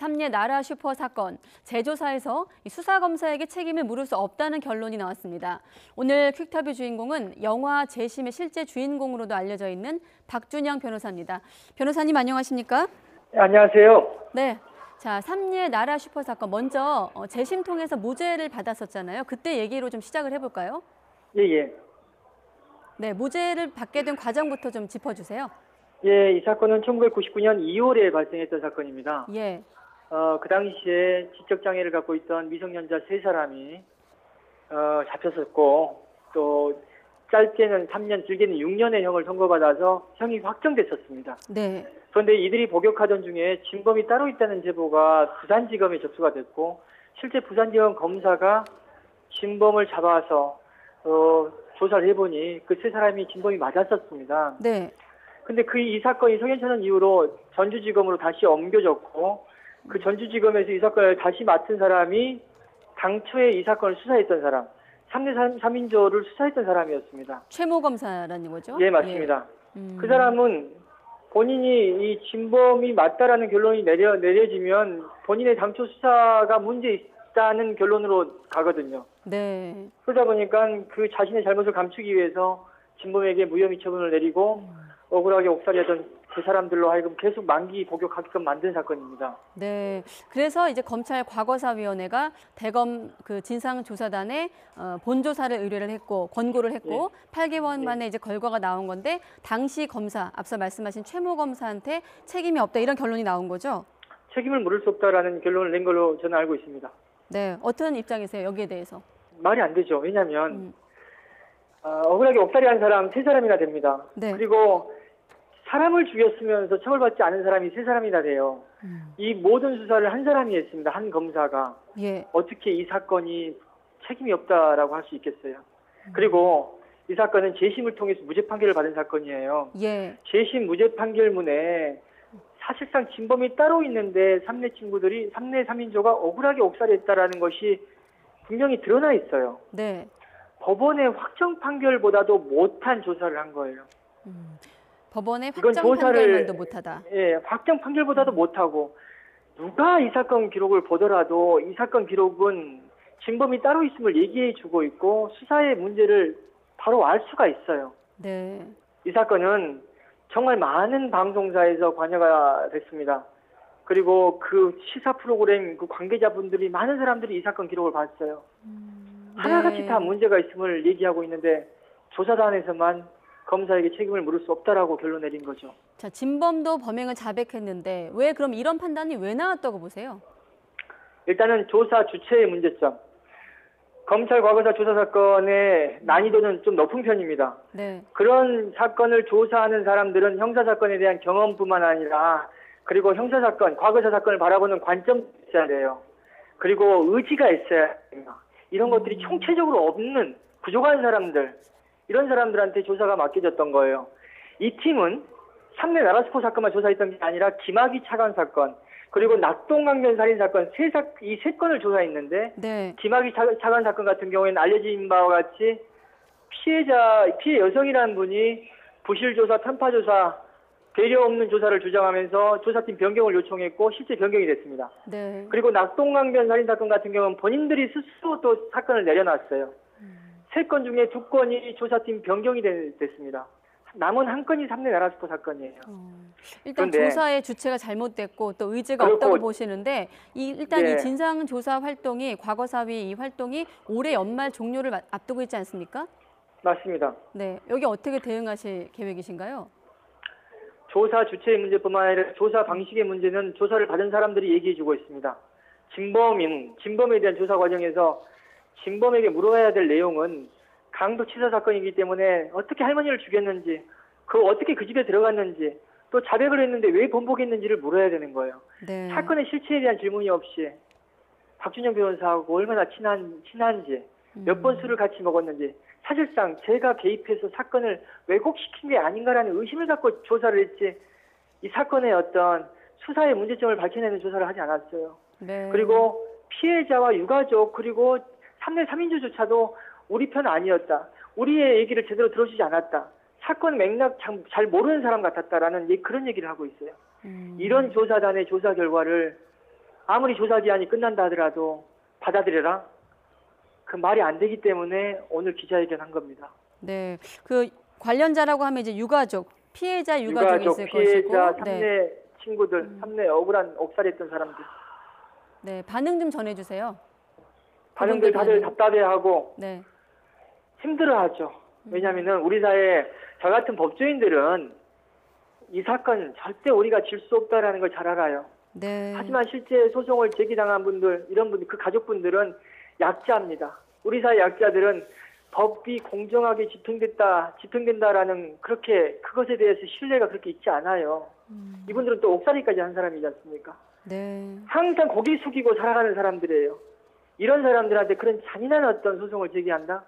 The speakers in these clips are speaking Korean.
삼례 나라 슈퍼 사건, 재조사에서 수사검사에게 책임을 물을 수 없다는 결론이 나왔습니다. 오늘 퀵터뷰 주인공은 영화 재심의 실제 주인공으로도 알려져 있는 박준영 변호사입니다. 변호사님 안녕하십니까? 네, 안녕하세요. 네. 자, 삼례 나라 슈퍼 사건 먼저 재심 통해서 무죄를 받았었잖아요. 그때 얘기로 좀 시작을 해볼까요? 예. 네, 무죄를 받게 된 과정부터 좀 짚어주세요. 예, 이 사건은 1999년 2월에 발생했던 사건입니다. 예. 그 당시에 지적장애를 갖고 있던 미성년자 3사람이 잡혔었고, 또 짧게는 3년, 길게는 6년의 형을 선고받아서 형이 확정됐었습니다. 네. 그런데 이들이 복역하던 중에 진범이 따로 있다는 제보가 부산지검에 접수가 됐고, 실제 부산지검 검사가 진범을 잡아서 조사를 해보니 그 3사람이 진범이 맞았었습니다. 네. 근데 이 사건이 성현천원 이후로 전주지검으로 다시 옮겨졌고, 그 전주지검에서 이 사건을 다시 맡은 사람이 당초에 이 사건을 수사했던 사람, 3대 3인조를 수사했던 사람이었습니다. 최모 검사라는 거죠? 예, 맞습니다. 예. 그 사람은 본인이 이 진범이 맞다라는 결론이 내려지면 본인의 당초 수사가 문제 있다는 결론으로 가거든요. 네. 그러다 보니까 그 자신의 잘못을 감추기 위해서 진범에게 무혐의 처분을 내리고 억울하게 옥살이하던 그 사람들로 하여금 계속 만기 복역하게끔 만든 사건입니다. 네. 그래서 이제 검찰 과거사위원회가 대검 그 진상조사단에 본조사를 의뢰를 했고 권고를 했고 8개월 만에 이제 결과가 나온 건데 당시 검사 앞서 말씀하신 최모 검사한테 책임이 없다 이런 결론이 나온 거죠? 책임을 물을 수 없다라는 결론을 낸 걸로 저는 알고 있습니다. 네. 어떤 입장이세요? 여기에 대해서? 말이 안 되죠. 왜냐하면 억울하게 옥살이한 사람 3사람이나 됩니다. 네. 그리고 사람을 죽였으면서 처벌받지 않은 사람이 3사람이나 돼요. 이 모든 수사를 한 사람이 했습니다. 한 검사가. 예. 어떻게 이 사건이 책임이 없다라고 할 수 있겠어요. 그리고 이 사건은 재심을 통해서 무죄 판결을 받은 사건이에요. 예. 재심 무죄 판결문에 사실상 진범이 따로 있는데 3대 친구들이 3대 3인조가 억울하게 옥살이했다라는 것이 분명히 드러나 있어요. 네. 법원의 확정 판결보다도 못한 조사를 한 거예요. 법원의 확정 판결만도 못하다. 예, 확정 판결보다도 못하고 누가 이 사건 기록을 보더라도 이 사건 기록은 진범이 따로 있음을 얘기해주고 있고 수사의 문제를 바로 알 수가 있어요. 네. 이 사건은 정말 많은 방송사에서 관여가 됐습니다. 그리고 그 시사 프로그램 그 관계자분들이 많은 사람들이 이 사건 기록을 봤어요. 하나같이 다 문제가 있음을 얘기하고 있는데 조사단에서만 검사에게 책임을 물을 수 없다라고 결론 내린 거죠. 자, 진범도 범행을 자백했는데 왜 그럼 이런 판단이 왜 나왔다고 보세요? 일단은 조사 주체의 문제점. 검찰 과거사 조사 사건의 난이도는 좀 높은 편입니다. 네. 그런 사건을 조사하는 사람들은 형사사건에 대한 경험뿐만 아니라 그리고 형사사건, 과거사 사건을 바라보는 관점이 있어야 돼요. 그리고 의지가 있어야 됩니다. 이런 것들이 총체적으로 없는 부족한 사람들, 이런 사람들한테 조사가 맡겨졌던 거예요. 이 팀은 3대 나라 슈퍼 사건만 조사했던 게 아니라 김학의 차관 사건, 그리고 낙동강변 살인 사건 이 세 건을 조사했는데 네. 김학의 차관 사건 같은 경우에는 알려진 바와 같이 피해 여성이라는 분이 부실조사, 편파조사, 배려 없는 조사를 주장하면서 조사팀 변경을 요청했고 실제 변경이 됐습니다. 네. 그리고 낙동강변 살인 사건 같은 경우는 본인들이 스스로 또 사건을 내려놨어요. 3건 중에 2건이 조사팀 변경이 됐습니다. 남은 1건이 3대 나라 슈퍼 사건이에요. 일단 조사의 주체가 잘못됐고 또 의지가 없다고 보시는데 일단 이 진상조사 활동이 과거사위 이 활동이 올해 연말 종료를 앞두고 있지 않습니까? 맞습니다. 네, 여기 어떻게 대응하실 계획이신가요? 조사 주체의 문제뿐만 아니라 조사 방식의 문제는 조사를 받은 사람들이 얘기해주고 있습니다. 진범에 대한 조사 과정에서 진범에게 물어야 될 내용은 강도치사 사건이기 때문에 어떻게 할머니를 죽였는지, 어떻게 그 집에 들어갔는지, 또 자백을 했는데 왜 번복했는지를 물어야 되는 거예요. 네. 사건의 실체에 대한 질문이 없이 박준영 변호사하고 얼마나 친한지, 몇 번 술을 같이 먹었는지, 사실상 제가 개입해서 사건을 왜곡시킨 게 아닌가라는 의심을 갖고 조사를 했지 이 사건의 어떤 수사의 문제점을 밝혀내는 조사를 하지 않았어요. 네. 그리고 피해자와 유가족 그리고 3대 3인조조차도 우리 편 아니었다. 우리의 얘기를 제대로 들어주지 않았다. 사건 맥락 잘 모르는 사람 같았다라는 그런 얘기를 하고 있어요. 이런 조사단의 조사 결과를 아무리 조사 기한이 끝난다 하더라도 받아들여라. 그 말이 안 되기 때문에 오늘 기자회견 한 겁니다. 네, 그 관련자라고 하면 이제 유가족, 피해자 유가족이 있을 피해자, 것이고, 삼내 친구들, 삼내 억울한 옥살이했던 사람들. 네, 반응 좀 전해주세요. 반응들 다들 답답해하고 네, 힘들어하죠. 왜냐하면은 우리 사회 저 같은 법조인들은 이 사건 절대 우리가 질 수 없다라는 걸 잘 알아요. 네, 하지만 실제 소송을 제기당한 분들, 이런 분들, 그 가족분들은 약자입니다. 우리 사회 약자들은 법이 공정하게 집행된다라는 그렇게 그것에 대해서 신뢰가 그렇게 있지 않아요. 이분들은 또 옥살이까지 한 사람이지 않습니까? 네, 항상 고개 숙이고 살아가는 사람들이에요. 이런 사람들한테 그런 잔인한 어떤 소송을 제기한다?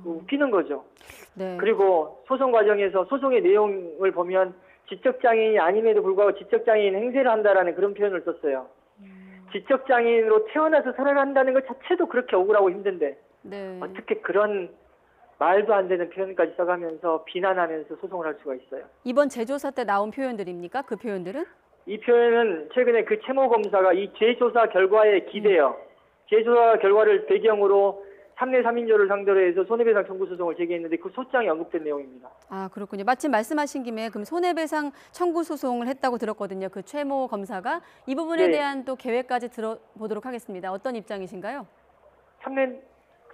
웃기는 거죠. 네, 그리고 소송 과정에서 소송의 내용을 보면 지적장애인이 아님에도 불구하고 지적장애인 행세를 한다라는 그런 표현을 썼어요. 지적장애인으로 태어나서 살아간다는 것 자체도 그렇게 억울하고 힘든데 네. 어떻게 그런 말도 안 되는 표현까지 써가면서 비난하면서 소송을 할 수가 있어요. 이번 재조사 때 나온 표현들입니까? 그 표현들은? 이 표현은 최근에 그 최모 검사가 이 재조사 결과에 기대요. 재조사 결과를 배경으로 3내 3인조를 상대로 해서 손해배상 청구 소송을 제기했는데 그 소장에 언급된 내용입니다. 아, 그렇군요. 마침 말씀하신 김에 그럼 손해배상 청구 소송을 했다고 들었거든요. 그 최모 검사가 이 부분에 네. 대한 또 계획까지 들어보도록 하겠습니다. 어떤 입장이신가요? 3내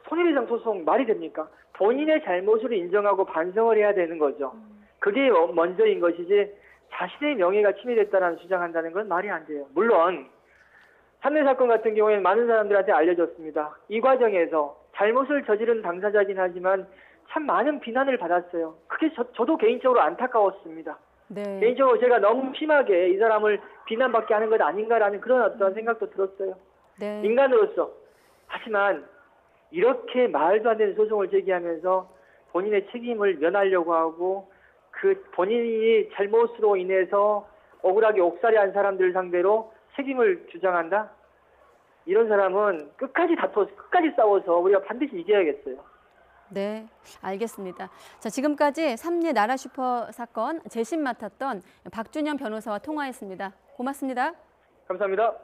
손해배상 소송 말이 됩니까? 본인의 잘못을 인정하고 반성을 해야 되는 거죠. 그게 먼저인 것이지 자신의 명예가 침해됐다는 주장한다는 건 말이 안 돼요. 물론 3내 사건 같은 경우에는 많은 사람들한테 알려졌습니다. 이 과정에서 잘못을 저지른 당사자긴 하지만 참 많은 비난을 받았어요. 그게 저도 개인적으로 안타까웠습니다. 네. 개인적으로 제가 너무 심하게 이 사람을 비난받게 하는 것 아닌가라는 그런 어떤 생각도 들었어요. 네. 인간으로서. 하지만 이렇게 말도 안 되는 소송을 제기하면서 본인의 책임을 면하려고 하고 그 본인이 잘못으로 인해서 억울하게 옥살이한 사람들 상대로 책임을 주장한다? 이런 사람은 끝까지 다퉈서 끝까지 싸워서 우리가 반드시 이겨야겠어요. 네, 알겠습니다. 자, 지금까지 삼례 나라 슈퍼 사건 재심 맡았던 박준현 변호사와 통화했습니다. 고맙습니다. 감사합니다.